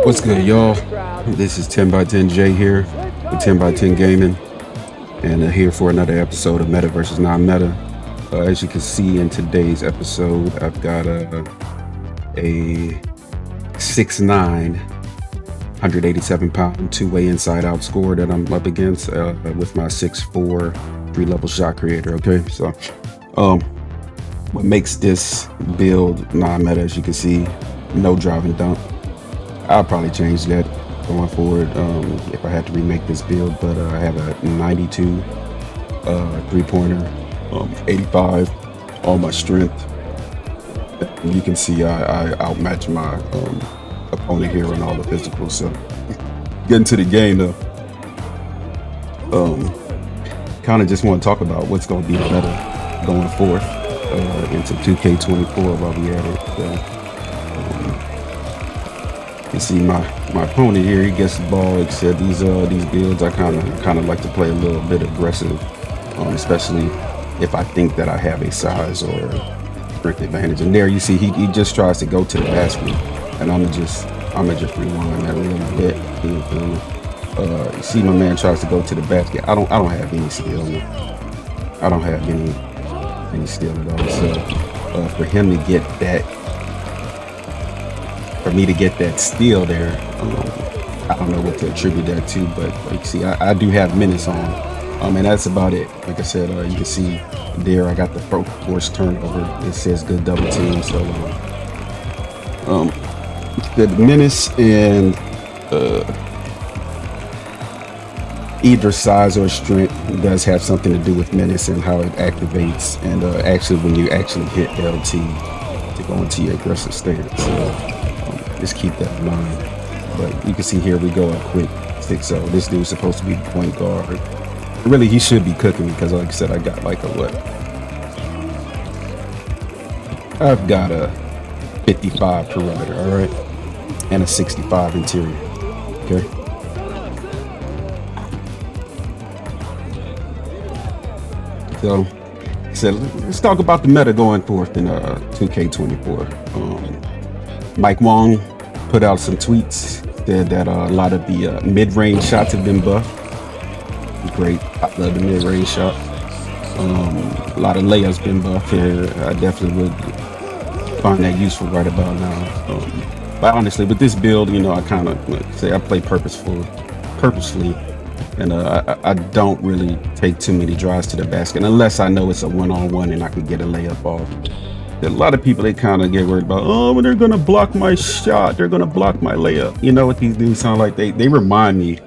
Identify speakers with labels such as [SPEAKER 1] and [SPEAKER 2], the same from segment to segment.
[SPEAKER 1] What's good, y'all? This is 10 by 10 J here with 10 by 10 Gaming, and here for another episode of Meta versus Non-Meta. As you can see in today's episode, I've got a 6'9", 187-pound two-way inside-out score that I'm up against with my 6'4", three-level shot creator. Okay, so what makes this build non-meta, as you can see, no drive and dunk. I'll probably change that going forward if I had to remake this build, but I have a 92 three-pointer, 85 all my strength. You can see I outmatch my opponent here on all the physicals. So getting to the game though, kind of just want to talk about what's going to be better going forth into 2K24 while we at it. You see my opponent here, he gets the ball. Except these builds, I kind of like to play a little bit aggressive, especially if I think that I have a size or strength advantage. And there you see he just tries to go to the basket, and I'ma just rewind that a little bit. You see my man tries to go to the basket. I don't have any skill. I don't have any skill at all. So for him to get that. For me to get that steal there, I don't know what to attribute that to, but like, see, I do have minutes on, and that's about it. Like I said, you can see there, I got the forced turnover. It says good double team, so the menace and either size or strength does have something to do with menace and how it activates, and actually when you actually hit LT to go into your aggressive stance. So, just keep that in mind. But you can see here we go up quick 6-0. This dude's supposed to be the point guard. Really, he should be cooking because, like I said, I got like a what? I've got a 55 perimeter, all right, and a 65 interior. Okay. So let's talk about the meta going forth in 2K24. Mike Wong put out some tweets, said that a lot of the mid-range shots have been buffed. Great, I love the mid-range shot. A lot of layups been buffed here. I definitely would find that useful right about now. But honestly, with this build, I kind of say I play purposefully, and I don't really take too many drives to the basket unless I know it's a one-on-one and I can get a layup off. A lot of people, they kind of get worried about, oh, they're gonna block my shot, they're gonna block my layup. You know what these dudes sound like? They remind me,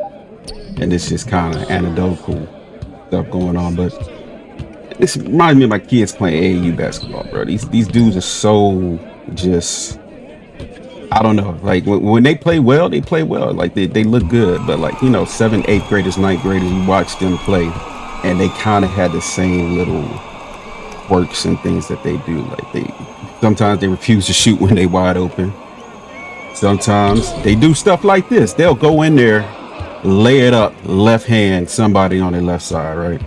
[SPEAKER 1] and it's just kind of anecdotal stuff going on, but this reminds me of my kids playing AAU basketball, bro. These dudes are so just, I don't know, like when they play well, like they look good, but like 7th, 8th graders, 9th graders, you watch them play, and they kind of had the same little quirks and things that they do. Like sometimes they refuse to shoot when they wide open. Sometimes they do stuff like this. They'll go in there, lay it up, left hand, somebody on their left side, right?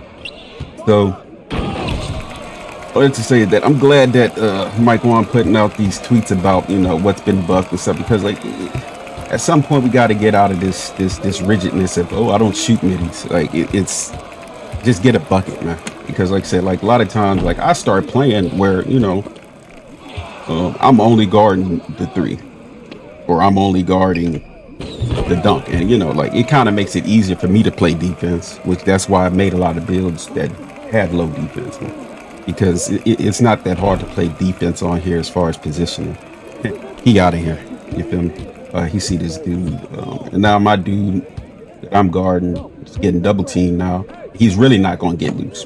[SPEAKER 1] So I wanted to say that I'm glad that Mike Wong putting out these tweets about what's been buffed and stuff, because like at some point we got to get out of this rigidness of, oh, I don't shoot middies. Like it's just get a bucket, man. Because like I said, like a lot of times, like I start playing where, I'm only guarding the three, or I'm only guarding the dunk. And, like it kind of makes it easier for me to play defense, which that's why I made a lot of builds that had low defense, because it's not that hard to play defense on here as far as positioning. He out of here. You feel me? He see this dude. And now my dude that I'm guarding is getting double teamed now. He's really not going to get loose.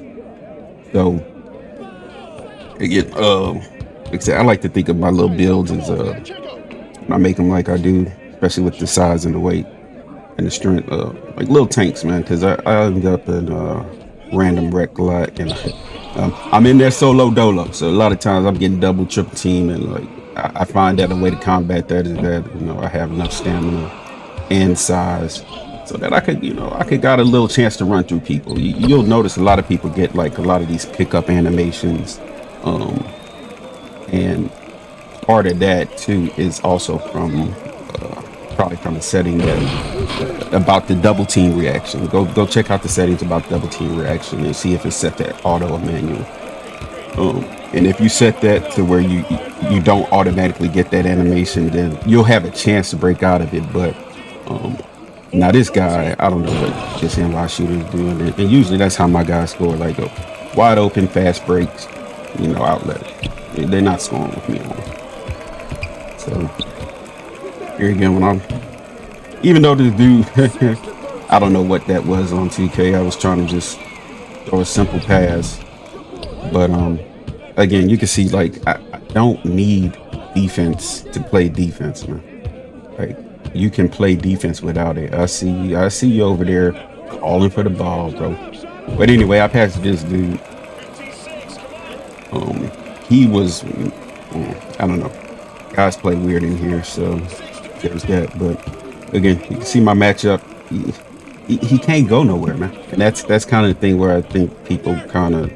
[SPEAKER 1] So, again, like I said, I like to think of my little builds as I make them like I do, especially with the size and the weight and the strength, like little tanks, man. Because I end up in random wreck a lot, and I'm in there solo dolo. So a lot of times I'm getting double, triple team, and like I find that a way to combat that is that I have enough stamina and size, so that I could got a little chance to run through people. You'll notice a lot of people get like a lot of these pickup animations, and part of that too is also from probably from a setting that about the double team reaction. Go check out the settings about double team reaction and see if it's set to auto or manual. And if you set that to where you don't automatically get that animation, then you'll have a chance to break out of it. But um, now this guy, I don't know what this NY shooter is doing, and usually that's how my guys score, like a wide open, fast breaks, outlet. They're not scoring with me on. So here again, when I'm, even though this dude, I don't know what that was on 2K. I was trying to just throw a simple pass, but again, you can see like I don't need defense to play defense, man. Like you can play defense without it. I see you over there calling for the ball, bro. But anyway, I passed this dude. He was, I don't know. Guys play weird in here, so there's that. But again, you can see my matchup. He can't go nowhere, man. And that's kind of the thing where I think people kind of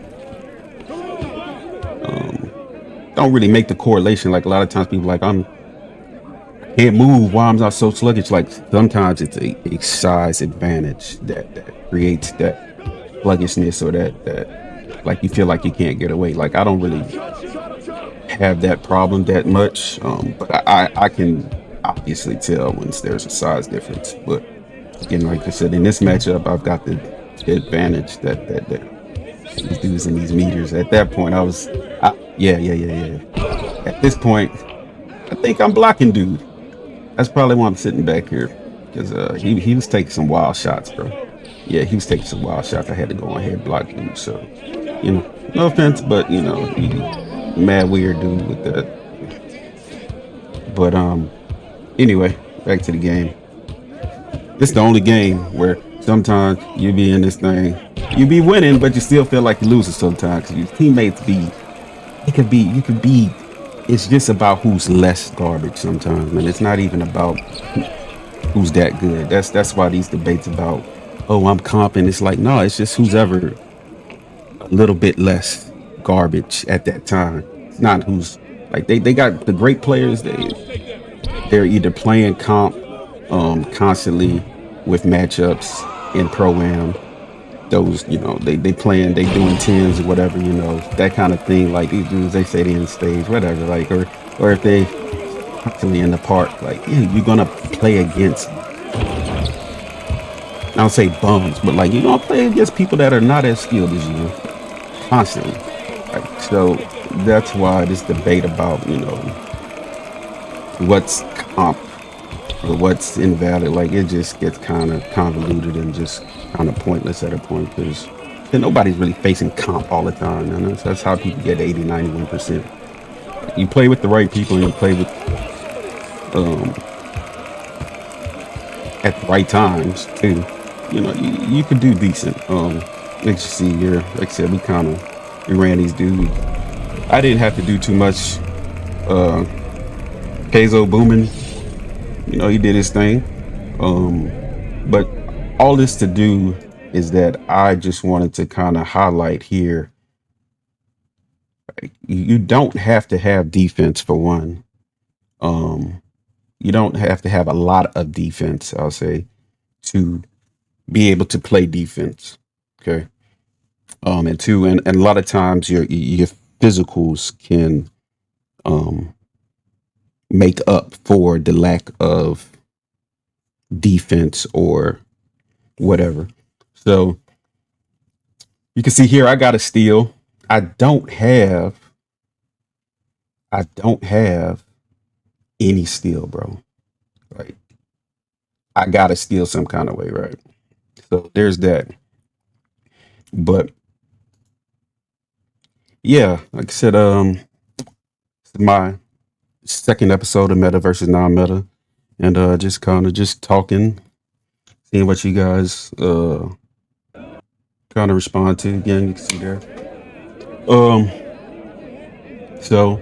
[SPEAKER 1] don't really make the correlation. Like a lot of times people like I can't move. Why I'm not so sluggish? Like sometimes it's a size advantage that creates that sluggishness or that like you feel like you can't get away. Like I don't really have that problem that much, but I can obviously tell when there's a size difference. But again, like I said, in this matchup, I've got the advantage that these dudes in these meters. At that point, yeah. At this point, I think I'm blocking dude. That's probably why I'm sitting back here, because he was taking some wild shots, bro. Yeah, he was taking some wild shots. I had to go ahead and block dude. So, no offense, but he mad weird dude with that. But anyway, back to the game. This is the only game where sometimes you be in this thing, you be winning, but you still feel like you're losing sometimes. 'Cause your teammates you could be. It's just about who's less garbage sometimes, man. It's not even about who's that good. That's why these debates about, oh, I'm comping. It's like, no, it's just who's ever a little bit less garbage at that time. It's not who's like they got the great players. They're either playing comp constantly with matchups in pro-am. Those, they playing, they doing tens or whatever, that kind of thing. Like these dudes, they say they in stage, whatever, like, or if they constantly in the park, like, yeah, you're gonna play against, I don't say bums, but like you're gonna play against people that are not as skilled as you constantly. Like, so that's why this debate about, what's comp or what's invalid, like it just gets kind of convoluted and just kind of pointless at a point, because nobody's really facing comp all the time, and that's how people get 80-91%. You play with the right people and you play with at the right times too, you could do decent. Let's you see here, like I said, we ran these dudes. I didn't have to do too much. Keizo booming, he did his thing. But all this to do is that I just wanted to kind of highlight here. You don't have to have defense for one. You don't have to have a lot of defense, I'll say, to be able to play defense. Okay. And two, and a lot of times your physicals can make up for the lack of defense or whatever. So you can see here I got a steal. I don't have any steal, bro. Right. I gotta steal some kind of way, right? So there's that. But yeah, like I said, it's my second episode of Meta versus Non-Meta, and just kind of just talking, seeing what you guys kind of respond to. Again, you can see there. So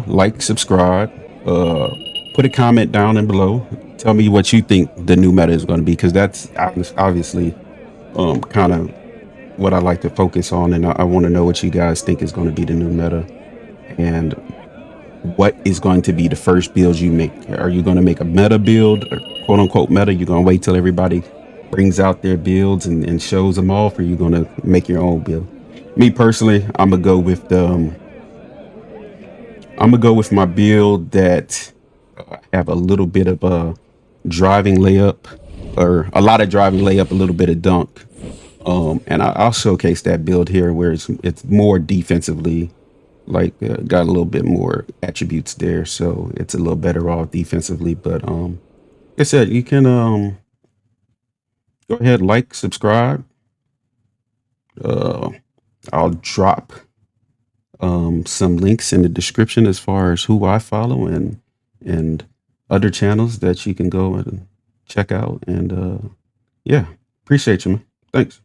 [SPEAKER 1] like, subscribe, put a comment down and below. Tell me what you think the new meta is going to be, because that's obviously kind of what I like to focus on, and I want to know what you guys think is going to be the new meta. And what is going to be the first build you make. Are you going to make a meta build, or quote unquote meta? You're going to wait till everybody brings out their builds and shows them off, or you're going to make your own build? Me personally, I'm gonna go with my build that have a little bit of driving layup, or a lot of driving layup, a little bit of dunk. And I'll showcase that build here, where it's more defensively, like got a little bit more attributes there, so it's a little better off defensively. But like I said, you can go ahead, like, subscribe. Uh, I'll drop some links in the description as far as who I follow and other channels that you can go and check out. And yeah, appreciate you, man. Thanks.